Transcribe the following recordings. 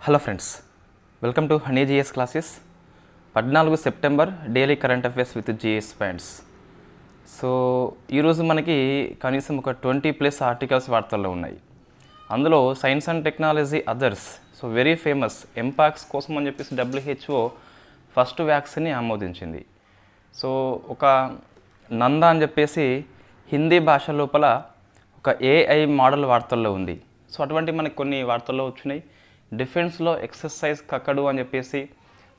Hello friends, welcome to Honey GS classes. 14 September daily current affairs with GS points. So ఈరోజు మనకి కనీసం ఒక 20+ articles వార్తల్లో ఉన్నాయి. అందులో science and technology others, so very famous mpox కోసం అని చెప్పేసి WHO ఫస్ట్ వ్యాక్సిన్ని ఆమోదించింది. సో ఒక నందా అని చెప్పేసి హిందీ భాష లోపల ఒక AI మోడల్ వార్తల్లో ఉంది. సో అటువంటి మనకి కొన్ని వార్తల్లో వచ్చినాయి. డిఫెన్స్లో ఎక్సర్సైజ్ కక్కడు అని చెప్పేసి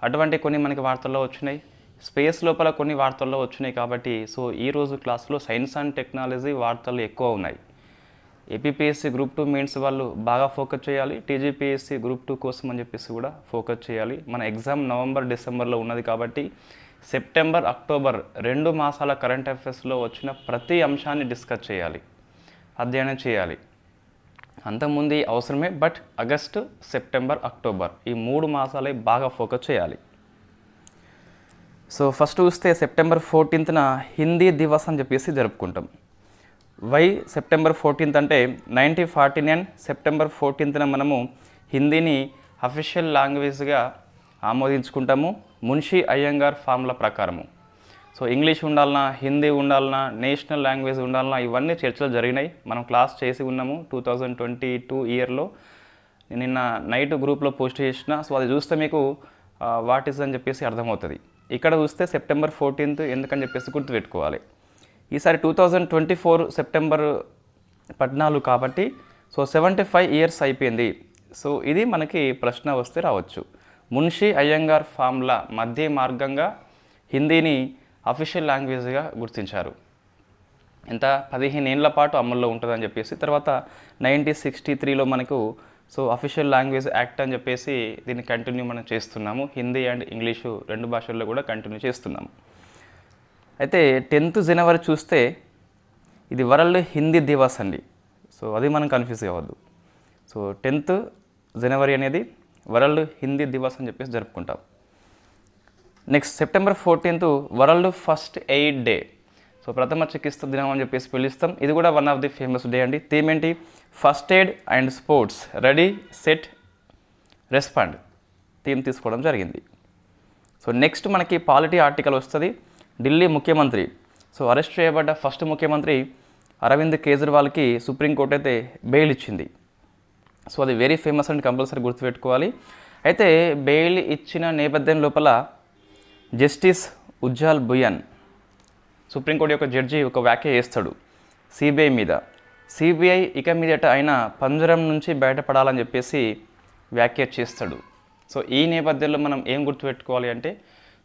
అటువంటి కొన్ని మనకి వార్తల్లో వచ్చినాయి. స్పేస్ లోపల కొన్ని వార్తల్లో వచ్చినాయి. కాబట్టి సో ఈరోజు క్లాస్లో సైన్స్ అండ్ టెక్నాలజీ వార్తలు ఎక్కువ ఉన్నాయి. ఏపీపీఎస్సీ గ్రూప్ 2 మెయిన్స్ వాళ్ళు బాగా ఫోకస్ చేయాలి. టీజీపీఎస్సీ గ్రూప్ 2 కోసం అని చెప్పేసి కూడా ఫోకస్ చేయాలి. మన ఎగ్జామ్ నవంబర్ డిసెంబర్లో ఉన్నది కాబట్టి సెప్టెంబర్ అక్టోబర్ 2 మాసాల కరెంట్ అఫైర్స్లో వచ్చిన ప్రతి అంశాన్ని డిస్కస్ చేయాలి, అధ్యయనం చేయాలి. అంతకుముందు అవసరమే, బట్ ఆగస్టు, సెప్టెంబర్, అక్టోబర్ ఈ 3 మాసాలే బాగా ఫోకస్ చేయాలి. సో ఫస్ట్ చూస్తే సెప్టెంబర్ 14న హిందీ దివస్ అని చెప్పేసి జరుపుకుంటాం. వై సెప్టెంబర్ 14th అంటే 1949 సెప్టెంబర్ 14న మనము హిందీని అఫీషియల్ లాంగ్వేజ్గా ఆమోదించుకుంటాము మున్షీ అయ్యంగార్ ఫార్ములా ప్రకారము. సో ఇంగ్లీష్ ఉండాలన్నా, హిందీ ఉండాలన్నా, నేషనల్ లాంగ్వేజ్ ఉండాలన్నా, ఇవన్నీ చర్చలు జరిగినాయి. మనం క్లాస్ చేసి ఉన్నాము 2022 ఇయర్లో. నిన్న నైట్ గ్రూప్లో పోస్ట్ చేసిన. సో అది చూస్తే మీకు వాట్ ఈస్ అని చెప్పేసి అర్థమవుతుంది. ఇక్కడ చూస్తే సెప్టెంబర్ 14th ఎందుకని చెప్పేసి గుర్తుపెట్టుకోవాలి. ఈసారి 2024 సెప్టెంబర్ 14 కాబట్టి సో 75 ఇయర్స్ అయిపోయింది. సో ఇది మనకి ప్రశ్న వస్తే రావచ్చు. మున్షీ అయ్యంగార్ ఫార్ములా మధ్య మార్గంగా హిందీని అఫీషియల్ లాంగ్వేజ్గా గుర్తించారు. ఎంత 15 ఏళ్ల పాటు అమల్లో ఉంటుందని చెప్పేసి తర్వాత 1963లో మనకు సో అఫీషియల్ లాంగ్వేజ్ యాక్ట్ అని చెప్పేసి దీన్ని కంటిన్యూ మనం చేస్తున్నాము. హిందీ అండ్ ఇంగ్లీషు 2 భాషల్లో కూడా కంటిన్యూ చేస్తున్నాము. అయితే 10th జనవరి చూస్తే ఇది వరల్డ్ హిందీ దివస్ అండి. సో అది మనం కన్ఫ్యూజ్ కావద్దు. సో 10th జనవరి అనేది వరల్డ్ హిందీ దివస్ అని చెప్పేసి జరుపుకుంటాం. Next September 14th world first aid day. So ప్రథమ చికిత్స దినం అని చెప్పేసి పిలుస్తాం. ఇది కూడా one of the famous day అండి. థీమ్ ఏంటి? First aid and sports, ready set respond theme తీసుకోవడం జరిగింది. సో నెక్స్ట్ మనకి పాలిటీ ఆర్టికల్ వస్తుంది. ఢిల్లీ ముఖ్యమంత్రి, సో అరెస్ట్ చేయబడ్డ ఫస్ట్ ముఖ్యమంత్రి అరవింద్ కేజ్రీవాల్కి సుప్రీంకోర్టు అయితే బెయిల్ ఇచ్చింది. సో అది వెరీ ఫేమస్ అండ్ కంపల్సరీ గుర్తుపెట్టుకోవాలి. అయితే బెయిల్ ఇచ్చిన నేపథ్యం లోపల జస్టిస్ ఉజ్జాల్ బుయన్, సుప్రీంకోర్టు యొక్క జడ్జి, ఒక వ్యాఖ్య చేస్తాడు సిబిఐ మీద. సిబిఐ ఇక మీదట ఆయన పంజరం నుంచి బయటపడాలని చెప్పేసి వ్యాఖ్య చేస్తాడు. సో ఈ నేపథ్యంలో మనం ఏం గుర్తుపెట్టుకోవాలి అంటే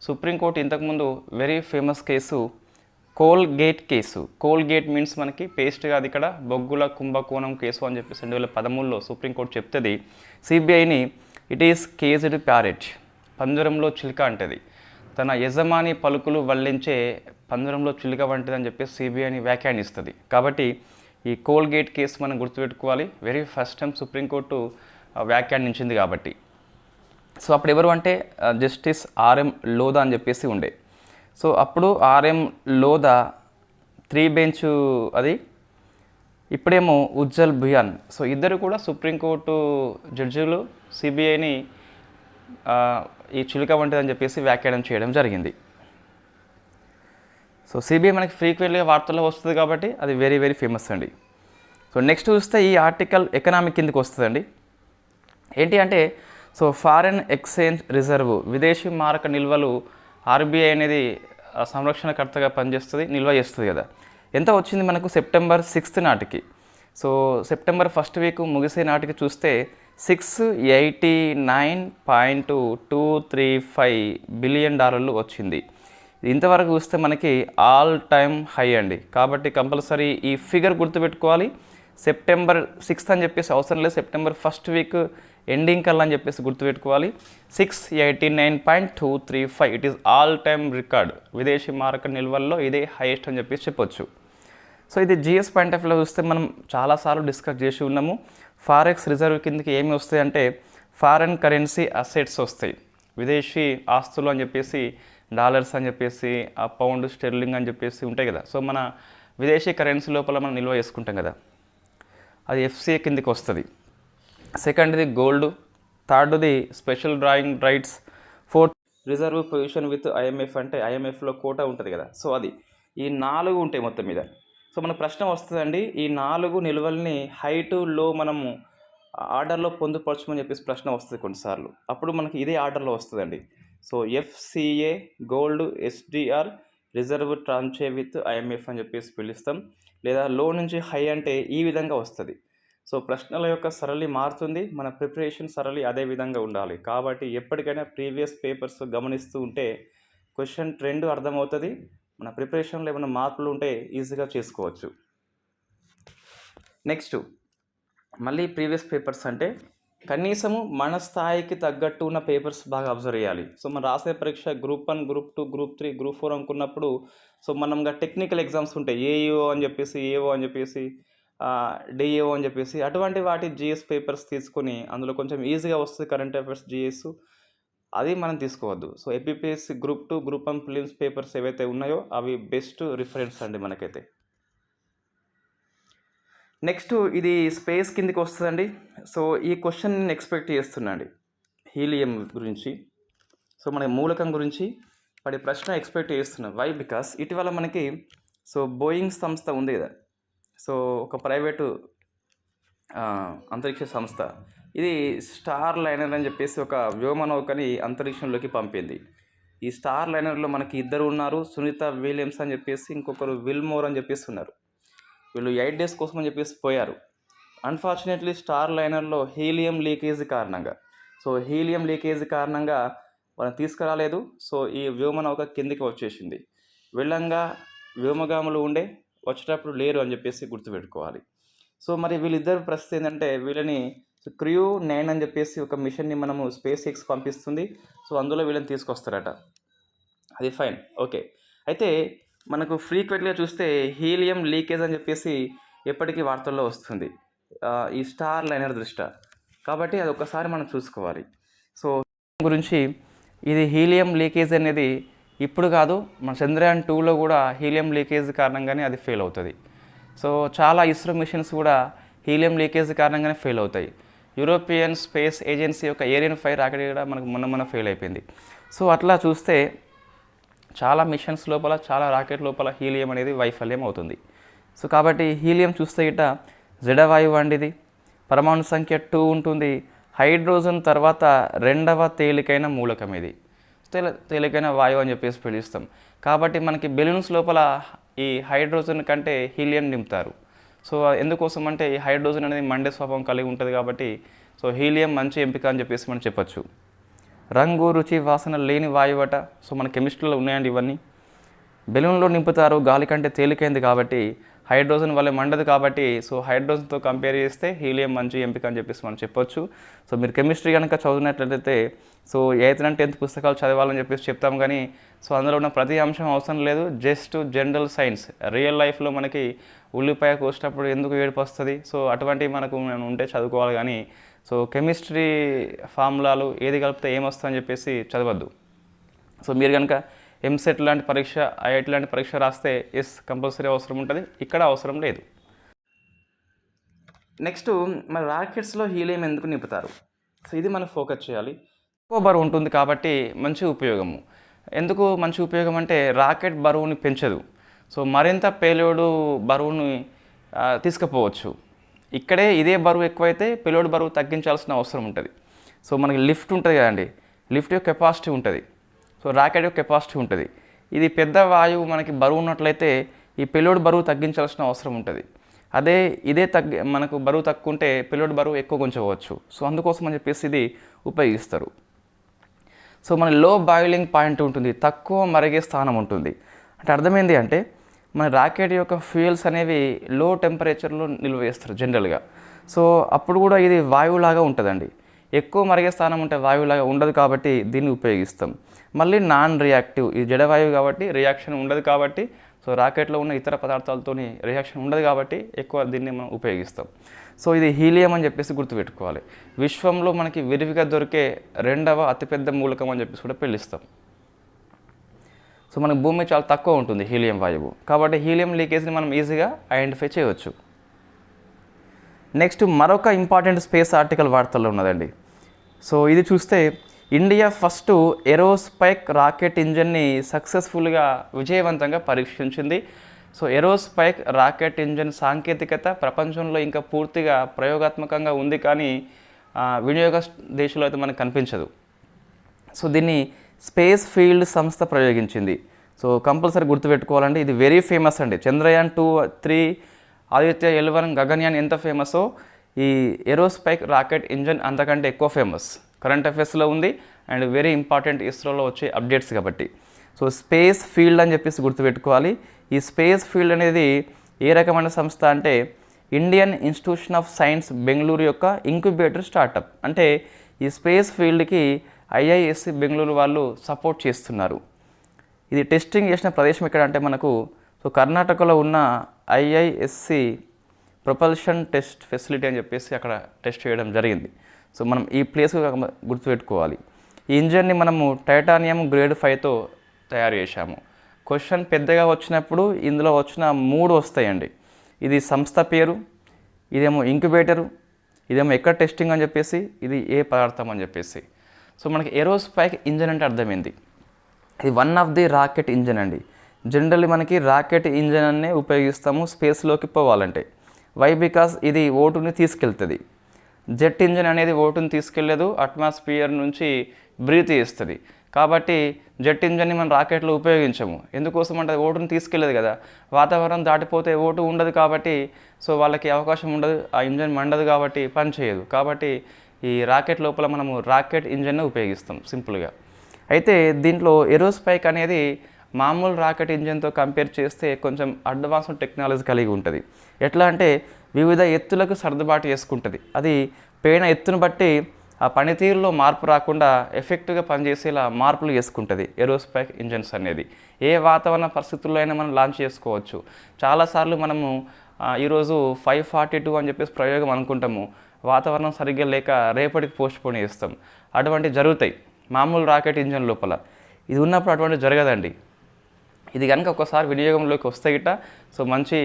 సుప్రీంకోర్టు ఇంతకుముందు very famous case Colgate case. Colgate means మనకి పేస్ట్ కాదు, ఇక్కడ బొగ్గుల కుంభకోణం కేసు అని చెప్పేసి 2013లో సుప్రీంకోర్టు చెప్తుంది సిబిఐని. ఇట్ ఈస్ కేజ్డ్ ప్యారెట్, పంజరంలో చిలుక అంటది. తన యజమాని పలుకులు వల్లించే పంజరంలో చిలుక వంటిదని చెప్పేసి సిబిఐని వ్యాఖ్యానిస్తుంది. కాబట్టి ఈ కోల్గేట్ కేసు మనం గుర్తుపెట్టుకోవాలి. వెరీ ఫస్ట్ టైం సుప్రీంకోర్టు వ్యాఖ్యానించింది కాబట్టి. సో అప్పుడు ఎవరు అంటే జస్టిస్ ఆర్ఎం లోధా అని చెప్పేసి ఉండే. సో అప్పుడు ఆర్ఎం లోధా 3 బెంచ్ అది, ఇప్పుడేమో ఉజ్జల్ బుయాన్. సో ఇద్దరు కూడా సుప్రీంకోర్టు జడ్జిలు సిబిఐని ఈ చిలుక వంటిదని చెప్పేసి వ్యాఖ్యానం చేయడం జరిగింది. సో సిబిఐ మనకి ఫ్రీక్వెంట్గా వార్తల్లో వస్తుంది కాబట్టి అది వెరీ వెరీ ఫేమస్ అండి. సో నెక్స్ట్ చూస్తే ఈ ఆర్టికల్ ఎకనామిక్ కిందకి వస్తుందండి. ఏంటి అంటే సో ఫారెన్ ఎక్స్చేంజ్ రిజర్వ్, విదేశీ మారక నిల్వలు ఆర్బీఐ అనేది సంరక్షణకర్తగా పనిచేస్తుంది, నిల్వ చేస్తుంది కదా. ఎంత వచ్చింది మనకు సెప్టెంబర్ 6th నాటికి? సో సెప్టెంబర్ ఫస్ట్ వీక్ ముగిసే నాటికి చూస్తే $689.235 బిలియన్ వచ్చింది. ఇంతవరకు చూస్తే మనకి ఆల్ టైమ్ హై అండి. కాబట్టి కంపల్సరీ ఈ ఫిగర్ గుర్తుపెట్టుకోవాలి. సెప్టెంబర్ 6th అని చెప్పేసి అవసరం లేదు, సెప్టెంబర్ ఫస్ట్ వీక్ ఎండింగ్ కల్లా అని చెప్పేసి గుర్తుపెట్టుకోవాలి. 689.235 it is all time record. విదేశీ మారక నిల్వల్లో ఇదే హైయెస్ట్ అని చెప్పేసి చెప్పొచ్చు. సో ఇది జిఎస్ పాయింట్ ఆఫ్ వ్యూలో చూస్తే మనం చాలాసార్లు డిస్కస్ చేసి ఉన్నాము. ఫారెక్స్ రిజర్వ్ కిందకి ఏమి వస్తాయి అంటే ఫారెన్ కరెన్సీ అసెట్స్ వస్తాయి, విదేశీ ఆస్తులు అని చెప్పేసి, డాలర్స్ అని చెప్పేసి, ఆ పౌండ్ స్టెర్లింగ్ అని చెప్పేసి ఉంటాయి కదా. సో మన విదేశీ కరెన్సీ లోపల మనం నిల్వ చేసుకుంటాం కదా, అది ఎఫ్సిఏ కిందకి వస్తుంది. సెకండ్ది గోల్డ్, థర్డ్ది special drawing rights, fourth reserve position with IMF, అంటే ఐఎంఎఫ్లో కోటా ఉంటుంది కదా, సో అది. ఈ 4 ఉంటాయి మొత్తం మీద. సో మన ప్రశ్న వస్తుందండి, ఈ 4 నిల్వల్ని హైటు లో మనము ఆర్డర్లో పొందుపరచమని చెప్పేసి ప్రశ్న వస్తుంది కొన్నిసార్లు. అప్పుడు మనకి ఇదే ఆర్డర్లో వస్తుందండి. So FCA, gold, SDR, reserve tranche with IMF అని చెప్పేసి పిలుస్తాం. లేదా లో నుంచి హై అంటే ఈ విధంగా వస్తుంది. సో ప్రశ్నల యొక్క సరళి మారుతుంది, మన ప్రిపరేషన్ సరళి అదే విధంగా ఉండాలి. కాబట్టి ఎప్పటికైనా ప్రీవియస్ పేపర్స్ గమనిస్తూ ఉంటే క్వశ్చన్ ట్రెండ్ అర్థమవుతుంది, మన ప్రిపరేషన్లో ఏమైనా మార్పులు ఉంటే ఈజీగా చేసుకోవచ్చు. నెక్స్ట్ మళ్ళీ ప్రీవియస్ పేపర్స్ అంటే కనీసము మన స్థాయికి తగ్గట్టు ఉన్న పేపర్స్ బాగా అబ్జర్వ్ చేయాలి. సో మనం రాసే పరీక్ష గ్రూప్ 1, గ్రూప్ 2, గ్రూప్ 3, గ్రూప్ 4 అనుకున్నప్పుడు సో మనంగా టెక్నికల్ ఎగ్జామ్స్ ఉంటాయి, ఏఈఓ అని చెప్పేసి, ఏఓ అని చెప్పేసి, డిఏఓ అని చెప్పేసి, అటువంటి వాటి జిఎస్ పేపర్స్ తీసుకొని అందులో కొంచెం ఈజీగా వస్తుంది కరెంట్ అఫైర్స్ జిఎస్, అది మనం తీసుకోవద్దు. So APPSC group 2, group 1 prelims papers ఏవైతే ఉన్నాయో అవి బెస్ట్ రిఫరెన్స్ అండి మనకైతే. నెక్స్ట్ ఇది స్పేస్ కిందకి వస్తుందండి. సో ఈ క్వశ్చన్ నేను ఎక్స్పెక్ట్ చేస్తున్నాండి హీలియం గురించి. సో మన మూలకం గురించి వాడి ప్రశ్న ఎక్స్పెక్ట్ చేస్తున్నాం. వై? బికాస్ ఇటీవల మనకి సో బోయింగ్ సంస్థ ఉంది కదా, సో ఒక ప్రైవేటు అంతరిక్ష సంస్థ, ఇది స్టార్ లైనర్ అని చెప్పేసి ఒక వ్యోమనౌకని అంతరిక్షంలోకి పంపింది. ఈ స్టార్ లైనర్లో మనకి 2 ఉన్నారు, సునీత విలియమ్స్ అని చెప్పేసి, ఇంకొకరు విల్మోర్ అని చెప్పేసి ఉన్నారు. వీళ్ళు 8 days కోసం అని చెప్పేసి పోయారు. అన్ఫార్చునేట్లీ స్టార్ లైనర్లో హీలియం లీకేజ్ కారణంగా, సో హీలియం లీకేజ్ కారణంగా వాళ్ళని తీసుకురాలేదు. సో ఈ వ్యోమనౌక కిందికి వచ్చేసింది. వెళ్ళంగా వ్యోమగాములు ఉండే, వచ్చేటప్పుడు లేరు అని చెప్పేసి గుర్తుపెట్టుకోవాలి. సో మరి వీళ్ళిద్దరు పరిస్థితి ఏంటంటే, వీళ్ళని క్రూ 9 అని చెప్పేసి ఒక మిషన్ని మనము స్పేస్ ఎక్స్ పంపిస్తుంది. సో అందులో వీళ్ళని తీసుకొస్తారట, అది ఫైన్, ఓకే. అయితే మనకు ఫ్రీక్వెంట్గా చూస్తే హీలియం లీకేజ్ అని చెప్పేసి ఎప్పటికీ వార్తల్లో వస్తుంది ఈ స్టార్ లైనర్ దృష్ట్యా. కాబట్టి అది ఒకసారి మనం చూసుకోవాలి. సో గురించి ఇది హీలియం లీకేజ్ అనేది ఇప్పుడు కాదు, మన చంద్రయాన్ 2లో కూడా హీలియం లీకేజ్ కారణంగానే అది ఫెయిల్ అవుతుంది. సో చాలా ఇస్రో మిషన్స్ కూడా హీలియం లీకేజ్ కారణంగానే ఫెయిల్ అవుతాయి. యూరోపియన్ స్పేస్ ఏజెన్సీ యొక్క ఏరియన్ 5 రాకెట్ కూడా మనకు మొన్న ఫెయిల్ అయిపోయింది. సో అట్లా చూస్తే చాలా మిషన్స్ లోపల, చాలా రాకెట్ లోపల హీలియం అనేది వైఫల్యం అవుతుంది. సో కాబట్టి హీలియం చూస్తే గిట్ట జడవాయువు అండి, ఇది పరమాణు సంఖ్య 2 ఉంటుంది. హైడ్రోజన్ తర్వాత 2వ తేలికైన మూలకం, ఇది తేలికైన వాయువు అని చెప్పేసి పిలుస్తాం. కాబట్టి మనకి బెలూన్స్ లోపల ఈ హైడ్రోజన్ కంటే హీలియం నింపుతారు. సో ఎందుకోసం అంటే ఈ హైడ్రోజన్ అనేది మండే స్వభావం కలిగి ఉంటుంది కాబట్టి సో హీలియం మంచి ఎంపిక అని చెప్పేసి మనం చెప్పచ్చు. రంగు, రుచి, వాసన లేని వాయువట. సో మన కెమిస్ట్రీలో ఉన్నాయండి ఇవన్నీ. బెలూన్లో నింపుతారు, గాలి కంటే తేలికైంది కాబట్టి, హైడ్రోజన్ వల్ల మండదు కాబట్టి, సో హైడ్రోజన్తో కంపేర్ చేస్తే హీలియం మంచి ఎంపిక అని చెప్పేసి మనం చెప్పొచ్చు. సో మీరు కెమిస్ట్రీ కనుక చదివినట్లయితే సో 8th and 10th పుస్తకాలు చదవాలని చెప్పేసి చెప్తాం, కానీ సో అందులో ఉన్న ప్రతి అంశం అవసరం లేదు. జస్ట్ జనరల్ సైన్స్, రియల్ లైఫ్లో మనకి ఉల్లిపాయ కోసేటప్పుడు ఎందుకు ఏడుపు వస్తుంది, సో అటువంటివి మనకు ఉంటే చదువుకోవాలి. కానీ సో కెమిస్ట్రీ ఫార్ములాలు ఏది కలిపితే ఏమొస్తుందని చెప్పేసి చదవద్దు. సో మీరు కనుక ఎంసెట్ లాంటి పరీక్ష, ఐఐటి లాంటి పరీక్ష రాస్తే ఎస్ కంపల్సరీ అవసరం ఉంటుంది, ఇక్కడ అవసరం లేదు. నెక్స్ట్ మరి రాకెట్స్లో హీలియం ఎందుకు నింపుతారు, సో ఇది మనం ఫోకస్ చేయాలి. ఎక్కువ బరువు ఉంటుంది కాబట్టి మంచి ఉపయోగము. ఎందుకు మంచి ఉపయోగం అంటే రాకెట్ బరువుని పెంచదు, సో మరింత పేలోడు బరువుని తీసుకుపోవచ్చు. ఇక్కడే ఇదే బరువు ఎక్కువైతే పేలోడ్ బరువు తగ్గించాల్సిన అవసరం ఉంటుంది. సో మనకి లిఫ్ట్ ఉంటుంది కదండి, లిఫ్ట్ యొక్క కెపాసిటీ ఉంటుంది, సో రాకెట్ యొక్క కెపాసిటీ ఉంటుంది. ఇది పెద్ద వాయువు మనకి బరువు ఉన్నట్లయితే ఈ పేలోడ్ బరువు తగ్గించాల్సిన అవసరం ఉంటుంది. ఇదే మనకు బరువు తక్కువ ఉంటే పేలోడ్ బరువు ఎక్కువ ఉంచవచ్చు. సో అందుకోసం అని చెప్పేసి ఇది ఉపయోగిస్తారు. సో మన లో బాయిలింగ్ పాయింట్ ఉంటుంది, తక్కువ మరిగే స్థానం ఉంటుంది. అంటే అర్థమైంది అంటే మన రాకెట్ యొక్క ఫ్యూయల్స్ అనేవి లో టెంపరేచర్లో నిల్వ చేస్తారు జనరల్గా. సో అప్పుడు కూడా ఇది వాయువులాగా ఉంటుందండి. ఎక్కువ మరిగే స్థానం ఉంటే వాయువులాగా ఉండదు కాబట్టి దీన్ని ఉపయోగిస్తాం. మళ్ళీ నాన్ రియాక్టివ్, ఇది జడవాయువు కాబట్టి రియాక్షన్ ఉండదు కాబట్టి, సో రాకెట్లో ఉన్న ఇతర పదార్థాలతో రియాక్షన్ ఉండదు కాబట్టి ఎక్కువ దీన్ని మనం ఉపయోగిస్తాం. సో ఇది హీలియం అని చెప్పేసి గుర్తుపెట్టుకోవాలి. విశ్వంలో మనకి విరివిగా దొరికే 2వ అతిపెద్ద మూలకం అని చెప్పేసి కూడా పిలుస్తాం. సో మనకు భూమి చాలా తక్కువ ఉంటుంది హీలియం వాయువు, కాబట్టి హీలియం లీకేజ్ని మనం ఈజీగా ఐడెంటిఫై చేయవచ్చు. నెక్స్ట్ మరొక ఇంపార్టెంట్ స్పేస్ ఆర్టికల్ వార్తల్లో ఉన్నదండి. సో ఇది చూస్తే ఇండియా ఫస్ట్ ఏరోస్పైక్ రాకెట్ ఇంజన్ని సక్సెస్ఫుల్గా విజయవంతంగా పరీక్షించింది. సో ఏరోస్పైక్ రాకెట్ ఇంజన్ సాంకేతికత ప్రపంచంలో ఇంకా పూర్తిగా ప్రయోగాత్మకంగా ఉంది, కానీ వినియోగ దేశంలో అయితే మనకు కనిపించదు. సో దీన్ని స్పేస్ ఫీల్డ్ సంస్థ ప్రయోగించింది. సో కంపల్సరీ గుర్తుపెట్టుకోవాలండి, ఇది వెరీ ఫేమస్ అండి. చంద్రయాన్ 2, 3, ఆదిత్య L1, గగన్యాన్ ఎంత ఫేమసో ఈ ఏరోస్పైక్ రాకెట్ ఇంజన్ అంతకంటే ఎక్కువ ఫేమస్. కరెంట్ అఫైర్స్లో ఉంది అండ్ వెరీ ఇంపార్టెంట్ ఇస్రోలో వచ్చే అప్డేట్స్ కాబట్టి. సో స్పేస్ ఫీల్డ్ అని చెప్పేసి గుర్తుపెట్టుకోవాలి. ఈ స్పేస్ ఫీల్డ్ అనేది ఏ రకమైన సంస్థ అంటే Indian institution of science Bengaluru యొక్క ఇంక్యుబేటర్ స్టార్టప్. అంటే ఈ స్పేస్ ఫీల్డ్కి IISc బెంగళూరు వాళ్ళు సపోర్ట్ చేస్తున్నారు. ఇది టెస్టింగ్ చేసిన ప్రదేశం ఎక్కడ అంటే మనకు కర్ణాటకలో ఉన్న IISc ప్రొపల్షన్ టెస్ట్ ఫెసిలిటీ అని చెప్పేసి అక్కడ టెస్ట్ చేయడం జరిగింది. సో మనం ఈ ప్లేస్ గుర్తుపెట్టుకోవాలి. ఈ ఇంజన్ని మనము టైటానియం గ్రేడ్ 5తో తయారు చేశాము. క్వశ్చన్ పెద్దగా వచ్చినప్పుడు ఇందులో వచ్చిన 3 వస్తాయండి. ఇది సంస్థ పేరు, ఇదేమో ఇంక్యుబేటరు, ఇదేమో ఎక్కడ టెస్టింగ్ అని చెప్పేసి, ఇది ఏ పదార్థం అని చెప్పేసి. సో మనకి ఏరోస్పైక్ ఇంజన్ అంటే అర్థమైంది, ఇది one of the rocket engine అండి. జనరల్లీ మనకి రాకెట్ ఇంజన్ అనే ఉపయోగిస్తాము స్పేస్లోకి పోవాలంటే. వై? బికాస్ ఇది O2ని తీసుకెళ్తుంది. జెట్ ఇంజన్ అనేది O2ని తీసుకెళ్ళదు, అట్మాస్ఫియర్ నుంచి బ్రీత్ చేస్తుంది. కాబట్టి జెట్ ఇంజన్ని మనం రాకెట్లో ఉపయోగించము. ఎందుకోసం అంటే O2ని తీసుకెళ్ళదు కదా, వాతావరణం దాటిపోతే O2 ఉండదు కాబట్టి సో వాళ్ళకి అవకాశం ఉండదు, ఆ ఇంజన్ మండదు కాబట్టి పని చేయదు. కాబట్టి ఈ రాకెట్ లోపల మనము రాకెట్ ఇంజన్ను ఉపయోగిస్తాం సింపుల్గా. అయితే దీంట్లో ఏరోస్పైక్ అనేది మామూలు రాకెట్ ఇంజన్తో కంపేర్ చేస్తే కొంచెం అడ్వాన్స్డ్ టెక్నాలజీ కలిగి ఉంటుంది. ఎట్లా అంటే వివిధ ఎత్తులకు సర్దుబాటు చేసుకుంటుంది. అది పేన ఎత్తును బట్టి ఆ పనితీరులో మార్పు రాకుండా ఎఫెక్టివ్గా పనిచేసేలా మార్పులు చేసుకుంటుంది ఏరోస్పైక్ ఇంజన్స్ అనేది. ఏ వాతావరణ పరిస్థితుల్లో అయినా మనం లాంచ్ చేసుకోవచ్చు. చాలాసార్లు మనము ఈరోజు 542 అని చెప్పేసి ప్రయోగం అనుకుంటాము, వాతావరణం సరిగ్గా లేక రేపటికి పోస్ట్పోన్ చేస్తాం. అటువంటివి జరుగుతాయి మామూలు రాకెట్ ఇంజన్ లోపల. ఇది ఉన్నప్పుడు అటువంటివి జరగదండి. ఇది కనుక ఒకసారి వినియోగంలోకి వస్తే గిట్ట సో మంచి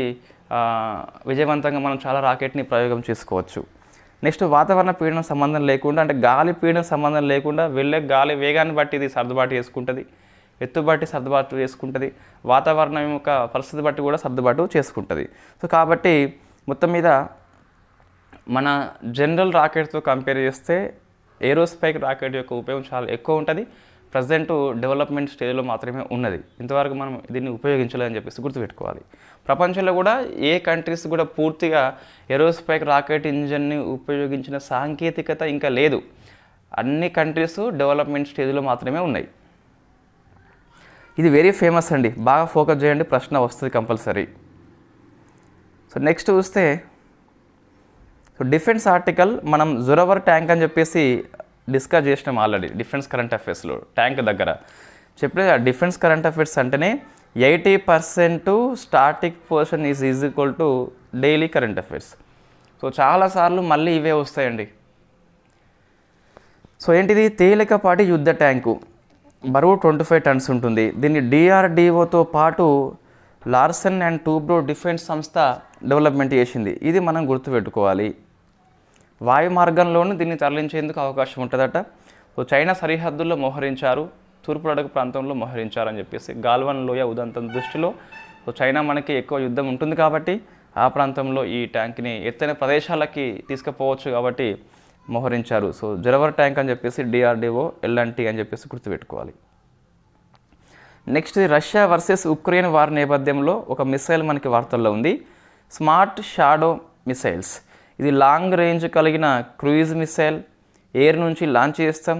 విజయవంతంగా మనం చాలా రాకెట్ని ప్రయోగం చేసుకోవచ్చు. నెక్స్ట్ వాతావరణ పీడనం సంబంధం లేకుండా, అంటే గాలి పీడనం సంబంధం లేకుండా వెళ్ళే గాలి వేగాన్ని బట్టి ఇది సర్దుబాటు చేసుకుంటుంది, ఎత్తు బట్టి సర్దుబాటు చేసుకుంటుంది, వాతావరణం యొక్క పరిస్థితి బట్టి కూడా సర్దుబాటు చేసుకుంటుంది. సో కాబట్టి మొత్తం మీద మన జనరల్ రాకెట్తో కంపేర్ చేస్తే ఏరోస్పైక్ రాకెట్ యొక్క ఉపయోగం చాలా ఎక్కువ ఉంటుంది. ప్రజెంట్ డెవలప్మెంట్ స్టేజ్లో మాత్రమే ఉన్నది. ఇంతవరకు మనం దీన్ని ఉపయోగించలేదని చెప్పేసి గుర్తుపెట్టుకోవాలి. ప్రపంచంలో కూడా ఏ కంట్రీస్ కూడా పూర్తిగా ఏరోస్పైక్ రాకెట్ ఇంజన్ని ఉపయోగించిన సాంకేతికత ఇంకా లేదు. అన్ని కంట్రీస్ డెవలప్మెంట్ స్టేజ్లో మాత్రమే ఉన్నాయి. ఇది వెరీ ఫేమస్ అండి, బాగా ఫోకస్ చేయండి, ప్రశ్న వస్తుంది కంపల్సరీ. సో నెక్స్ట్ చూస్తే డిఫెన్స్ ఆర్టికల్ మనం జొరవర్ ట్యాంక్ అని చెప్పేసి డిస్కస్ చేసినాం ఆల్రెడీ డిఫెన్స్ కరెంట్ అఫైర్స్లో. ట్యాంక్ దగ్గర చెప్పలేదు, డిఫెన్స్ కరెంట్ అఫైర్స్ అంటేనే 80% static portion is equal to daily current affairs. So చాలాసార్లు మళ్ళీ ఇవే వస్తాయండి. సో ఏంటిది? తేలికపాటి యుద్ధ ట్యాంకు, బరువు 25 టన్స్ ఉంటుంది. దీన్ని DRDOతో పాటు లార్సన్ అండ్ టూబ్రో డిఫెన్స్ సంస్థ డెవలప్మెంట్ చేసింది. ఇది మనం గుర్తుపెట్టుకోవాలి. వాయు మార్గంలోనూ దీన్ని తరలించేందుకు అవకాశం ఉంటుందట. సో చైనా సరిహద్దుల్లో మోహరించారు, తూర్పు లడఖ్ ప్రాంతంలో మోహరించారని చెప్పేసి గాల్వన్ లోయ ఉదంతం దృష్టిలో సో చైనా మనకి ఎక్కువ యుద్ధం ఉంటుంది కాబట్టి ఆ ప్రాంతంలో ఈ ట్యాంక్ని ఎత్తైన ప్రదేశాలకి తీసుకుపోవచ్చు కాబట్టి మోహరించారు. సో జొరవర్ ట్యాంక్ అని చెప్పేసి DRDO LNT అని చెప్పేసి గుర్తుపెట్టుకోవాలి. Next Russia versus Ukraine war నేపథ్యంలో ఒక మిసైల్ మనకి వార్తల్లో ఉంది, స్మార్ట్ షాడో మిసైల్స్. ఇది లాంగ్ రేంజ్ కలిగిన క్రూయిజ్ మిసైల్, ఎయిర్ నుంచి లాంచ్ చేస్తాం.